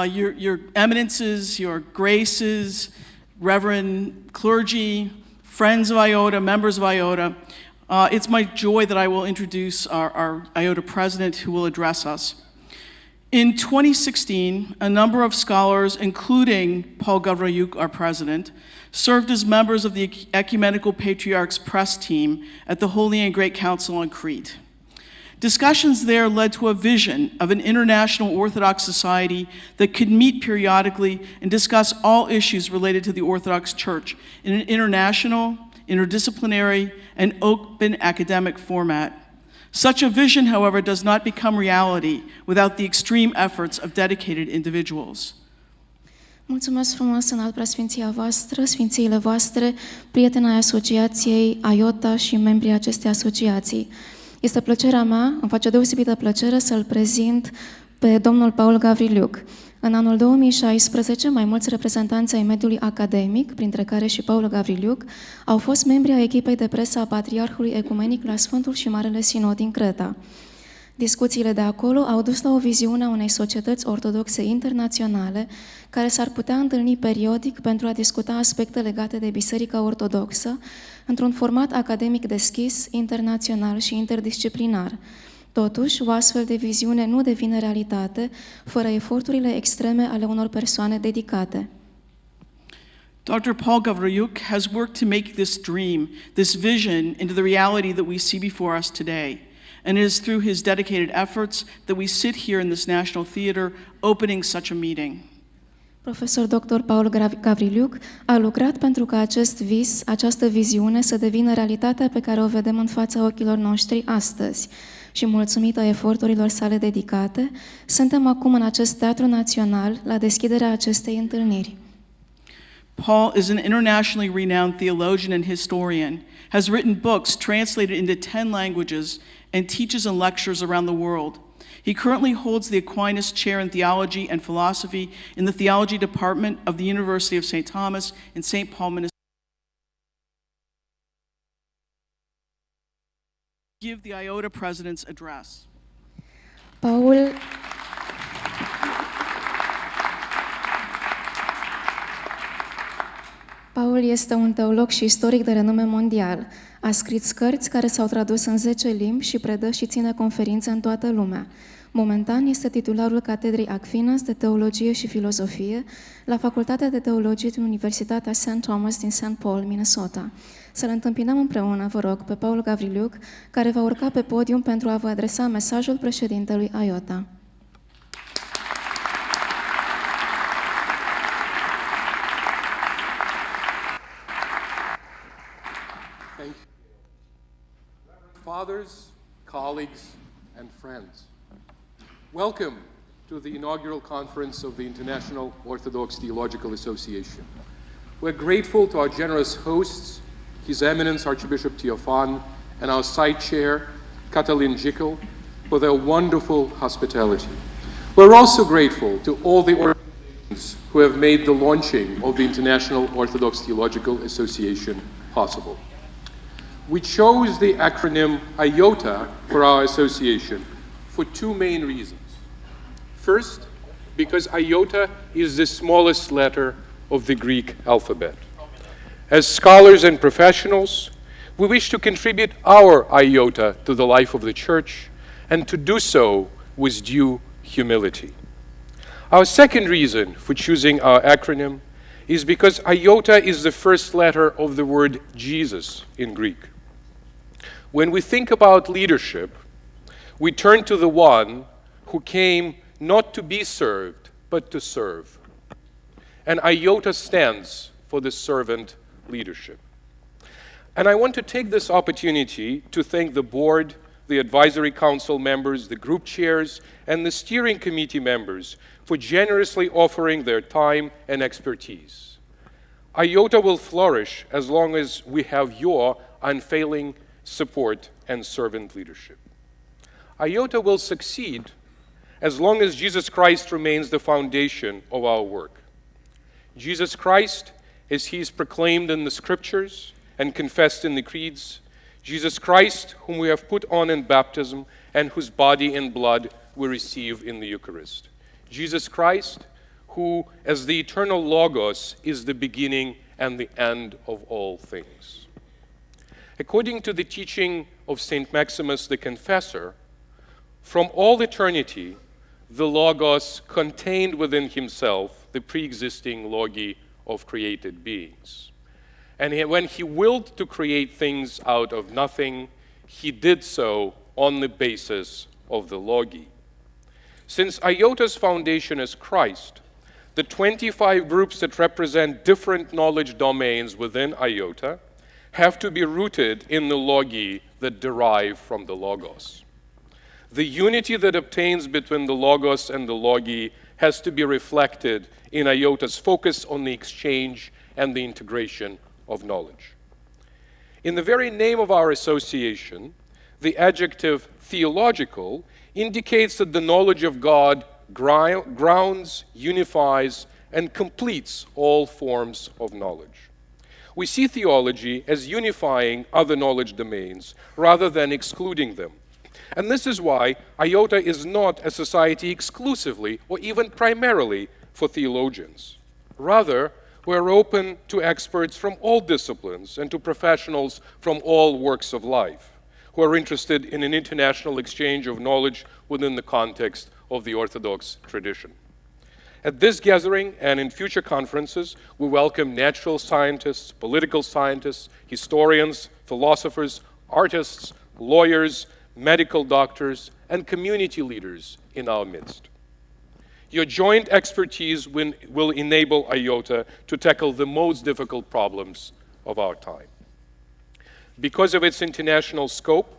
your eminences, your graces, Reverend clergy, friends of IOTA, members of IOTA. It's my joy that I will introduce our IOTA president who will address us. In 2016, a number of scholars, including Paul Gavrilyuk, our president, served as members of the Ecumenical Patriarchs press team at the Holy and Great Council on Crete. Discussions there led to a vision of an international Orthodox society that could meet periodically and discuss all issues related to the Orthodox Church in an international, interdisciplinary, and open academic format. Such a vision, however, does not become reality without the extreme efforts of dedicated individuals. Mulțumesc frumos, înalt preasfinția voastră, sfințiile voastre, prieteni ai asociației IOTA și membrii acestei asociații. Este plăcerea mea, îmi face deosebită plăcere să-l prezint pe domnul Paul Gavrilyuk. În anul 2016, mai mulți reprezentanți ai mediului academic, printre care și Paul Gavrilyuk, au fost membri ai echipei de presă a Patriarhului Ecumenic la Sfântul și Marele Sinod din Creta. Discuțiile de acolo au dus la o viziune a unei societăți ortodoxe internaționale care s-ar putea întâlni periodic pentru a discuta aspecte legate de Biserica Ortodoxă într-un format academic deschis, internațional și interdisciplinar. Totuși, o astfel de viziune nu devine realitate fără eforturile extreme ale unor persoane dedicate. Dr. Paul Gavrilyuk has worked to make this dream, this vision, into the reality that we see before us today. And it is through his dedicated efforts that we sit here in this National Theater opening such a meeting. Profesor Dr. Paul Gavrilyuk a lucrat pentru ca acest vis, această viziune să devină realitatea pe care o vedem în fața ochilor noștri astăzi. Și mulțumită eforturilor sale dedicate, suntem acum în acest teatru național la deschiderea acestei întâlniri. Paul is an internationally renowned theologian and historian, has written books translated into 10 languages, and teaches in lectures around the world. He currently holds the Aquinas Chair in Theology and Philosophy in the Theology Department of the University of St. Thomas in St. Paul, Minnesota. Give the IOTA President's address. Paul este un teolog și istoric de renume mondial. A scris cărți care s-au tradus în 10 limbi și predă și ține conferințe în toată lumea. Momentan este titularul Catedrei Aquinas de Teologie și Filozofie la Facultatea de Teologie din Universitatea St. Thomas din St. Paul, Minnesota. Să-l întâmpinăm împreună, vă rog, pe Paul Gavrilyuk, care va urca pe podium pentru a vă adresa mesajul președintelui IOTA. Fathers, colleagues, and friends, welcome to the inaugural conference of the International Orthodox Theological Association. We're grateful to our generous hosts, His Eminence Archbishop Teophan, and our site chair, Catalin Jikel, for their wonderful hospitality. We're also grateful to all the organizations who have made the launching of the International Orthodox Theological Association possible. We chose the acronym IOTA for our association for two main reasons. First, because IOTA is the smallest letter of the Greek alphabet. As scholars and professionals, we wish to contribute our IOTA to the life of the Church and to do so with due humility. Our second reason for choosing our acronym is because IOTA is the first letter of the word Jesus in Greek. When we think about leadership, we turn to the one who came not to be served, but to serve. And IOTA stands for the servant leadership. And I want to take this opportunity to thank the board, the advisory council members, the group chairs, and the steering committee members for generously offering their time and expertise. IOTA will flourish as long as we have your unfailing support and servant leadership. IOTA will succeed as long as Jesus Christ remains the foundation of our work. Jesus Christ, as he is proclaimed in the scriptures and confessed in the creeds, Jesus Christ, whom we have put on in baptism and whose body and blood we receive in the Eucharist. Jesus Christ, who, as the eternal Logos, is the beginning and the end of all things. According to the teaching of St. Maximus the Confessor, from all eternity, the Logos contained within himself the pre-existing logi of created beings. And when he willed to create things out of nothing, he did so on the basis of the logi. Since IOTA's foundation is Christ, the 25 groups that represent different knowledge domains within IOTA have to be rooted in the logi that derive from the Logos. The unity that obtains between the Logos and the logi has to be reflected in IOTA's focus on the exchange and the integration of knowledge. In the very name of our association, the adjective theological indicates that the knowledge of God grounds, unifies, and completes all forms of knowledge. We see theology as unifying other knowledge domains rather than excluding them. And this is why IOTA is not a society exclusively or even primarily for theologians. Rather, we're open to experts from all disciplines and to professionals from all walks of life who are interested in an international exchange of knowledge within the context of the Orthodox tradition. At this gathering and in future conferences, we welcome natural scientists, political scientists, historians, philosophers, artists, lawyers, medical doctors, and community leaders in our midst. Your joint expertise will enable IOTA to tackle the most difficult problems of our time. Because of its international scope,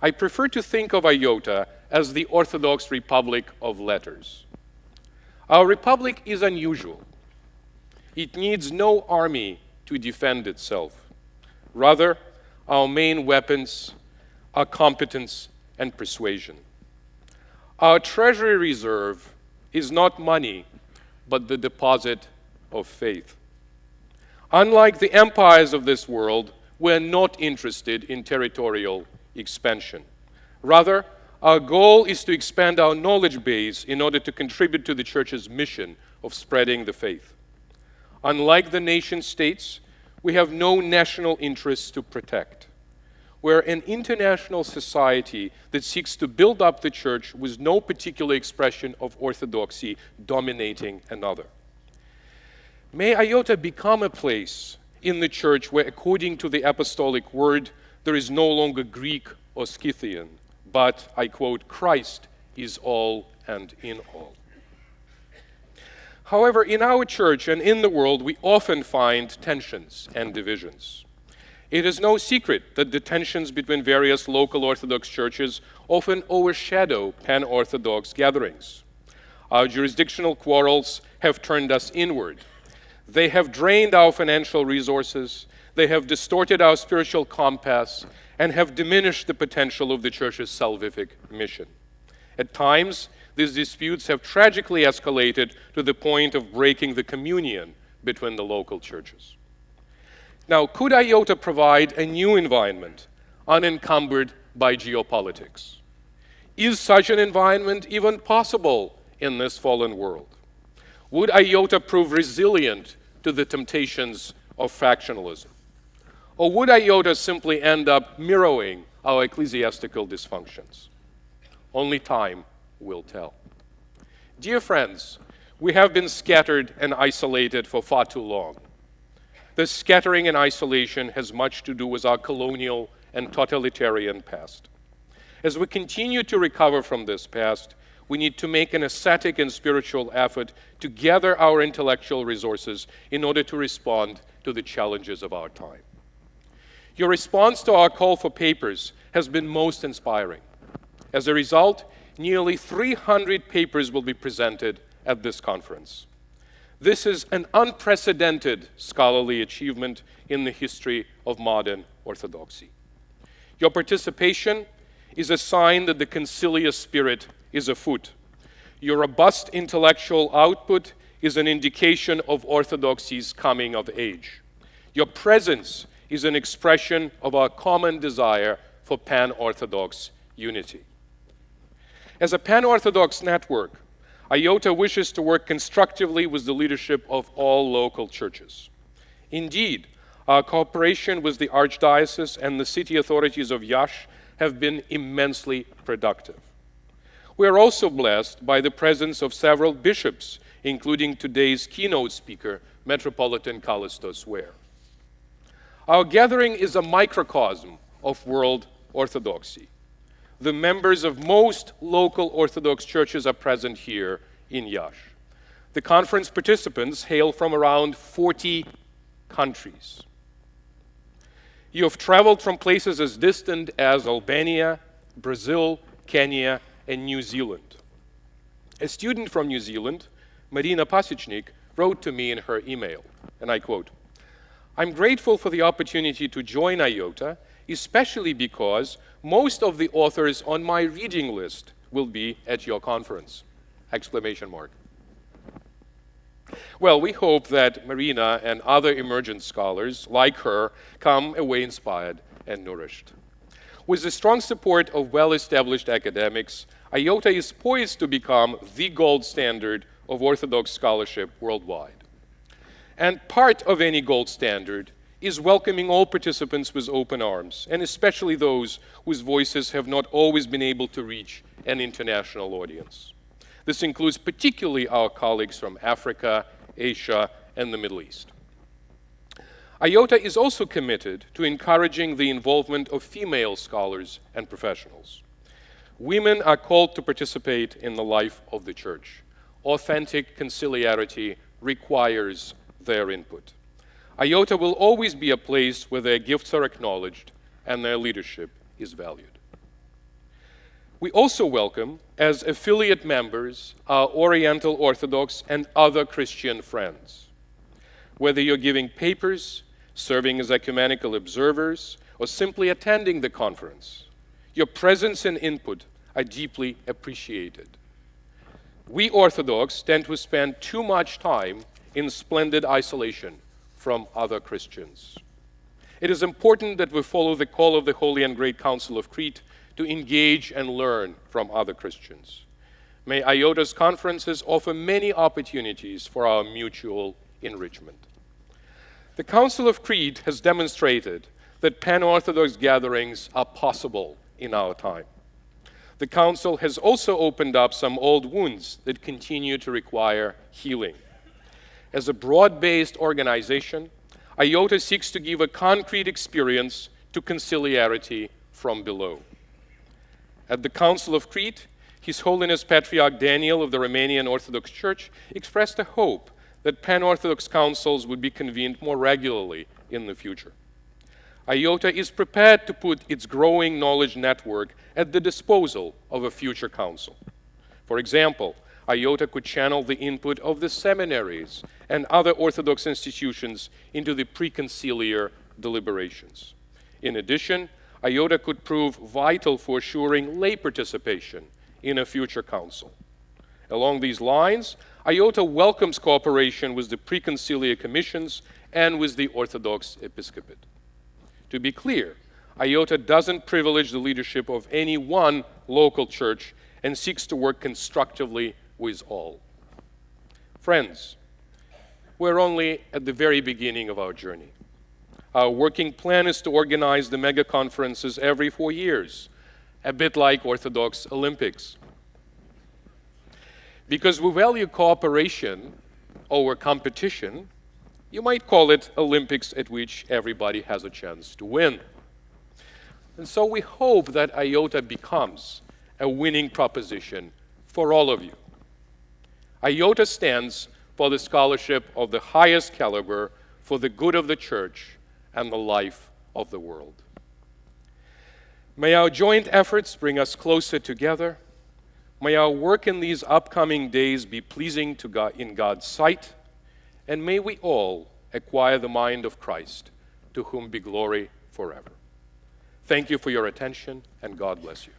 I prefer to think of IOTA as the Orthodox Republic of Letters. Our republic is unusual. It needs no army to defend itself. Rather, our main weapons are competence and persuasion. Our treasury reserve is not money, but the deposit of faith. Unlike the empires of this world, we're not interested in territorial expansion. Rather, our goal is to expand our knowledge base in order to contribute to the Church's mission of spreading the faith. Unlike the nation states, we have no national interests to protect. We're an international society that seeks to build up the Church with no particular expression of orthodoxy dominating another. May IOTA become a place in the Church where, according to the apostolic word, there is no longer Greek or Scythian, but, I quote, Christ is all and in all. However, in our Church and in the world, we often find tensions and divisions. It is no secret that the tensions between various local Orthodox churches often overshadow pan-Orthodox gatherings. Our jurisdictional quarrels have turned us inward. They have drained our financial resources, they have distorted our spiritual compass, and have diminished the potential of the Church's salvific mission. At times, these disputes have tragically escalated to the point of breaking the communion between the local churches. Now, could IOTA provide a new environment unencumbered by geopolitics? Is such an environment even possible in this fallen world? Would IOTA prove resilient to the temptations of factionalism? Or would IOTA simply end up mirroring our ecclesiastical dysfunctions? Only time will tell. Dear friends, we have been scattered and isolated for far too long. This scattering and isolation has much to do with our colonial and totalitarian past. As we continue to recover from this past, we need to make an ascetic and spiritual effort to gather our intellectual resources in order to respond to the challenges of our time. Your response to our call for papers has been most inspiring. As a result, nearly 300 papers will be presented at this conference. This is an unprecedented scholarly achievement in the history of modern Orthodoxy. Your participation is a sign that the conciliar spirit is afoot. Your robust intellectual output is an indication of Orthodoxy's coming of age. Your presence is an expression of our common desire for pan-Orthodox unity. As a pan-Orthodox network, IOTA wishes to work constructively with the leadership of all local churches. Indeed, our cooperation with the Archdiocese and the city authorities of Iași have been immensely productive. We are also blessed by the presence of several bishops, including today's keynote speaker, Metropolitan Kallistos Ware. Our gathering is a microcosm of world Orthodoxy. The members of most local Orthodox churches are present here in Iași. The conference participants hail from around 40 countries. You have traveled from places as distant as Albania, Brazil, Kenya, and New Zealand. A student from New Zealand, Marina Pasichnik, wrote to me in her email, and I quote, "I'm grateful for the opportunity to join IOTA, especially because most of the authors on my reading list will be at your conference." Exclamation mark. Well, we hope that Marina and other emergent scholars like her come away inspired and nourished. With the strong support of well-established academics, IOTA is poised to become the gold standard of Orthodox scholarship worldwide. And part of any gold standard is welcoming all participants with open arms, and especially those whose voices have not always been able to reach an international audience. This includes particularly our colleagues from Africa, Asia, and the Middle East. IOTA is also committed to encouraging the involvement of female scholars and professionals. Women are called to participate in the life of the Church. Authentic conciliarity requires their input. IOTA will always be a place where their gifts are acknowledged and their leadership is valued. We also welcome, as affiliate members, our Oriental Orthodox and other Christian friends. Whether you're giving papers, serving as ecumenical observers, or simply attending the conference, your presence and input are deeply appreciated. We Orthodox tend to spend too much time in splendid isolation from other Christians. It is important that we follow the call of the Holy and Great Council of Crete to engage and learn from other Christians. May IOTA's conferences offer many opportunities for our mutual enrichment. The Council of Crete has demonstrated that pan-Orthodox gatherings are possible in our time. The Council has also opened up some old wounds that continue to require healing. As a broad-based organization, IOTA seeks to give a concrete experience to conciliarity from below. At the Council of Crete, His Holiness Patriarch Daniel of the Romanian Orthodox Church expressed a hope that pan-Orthodox councils would be convened more regularly in the future. IOTA is prepared to put its growing knowledge network at the disposal of a future council. For example, IOTA could channel the input of the seminaries and other Orthodox institutions into the preconciliar deliberations. In addition, IOTA could prove vital for assuring lay participation in a future council. Along these lines, IOTA welcomes cooperation with the preconciliar commissions and with the Orthodox episcopate. To be clear, IOTA doesn't privilege the leadership of any one local church and seeks to work constructively with all. Friends, we're only at the very beginning of our journey. Our working plan is to organize the mega conferences every 4 years, a bit like Orthodox Olympics. Because we value cooperation over competition, you might call it Olympics at which everybody has a chance to win. And so we hope that IOTA becomes a winning proposition for all of you. IOTA stands for the scholarship of the highest caliber for the good of the Church and the life of the world. May our joint efforts bring us closer together. May our work in these upcoming days be pleasing to God, in God's sight, and may we all acquire the mind of Christ, to whom be glory forever. Thank you for your attention, and God bless you.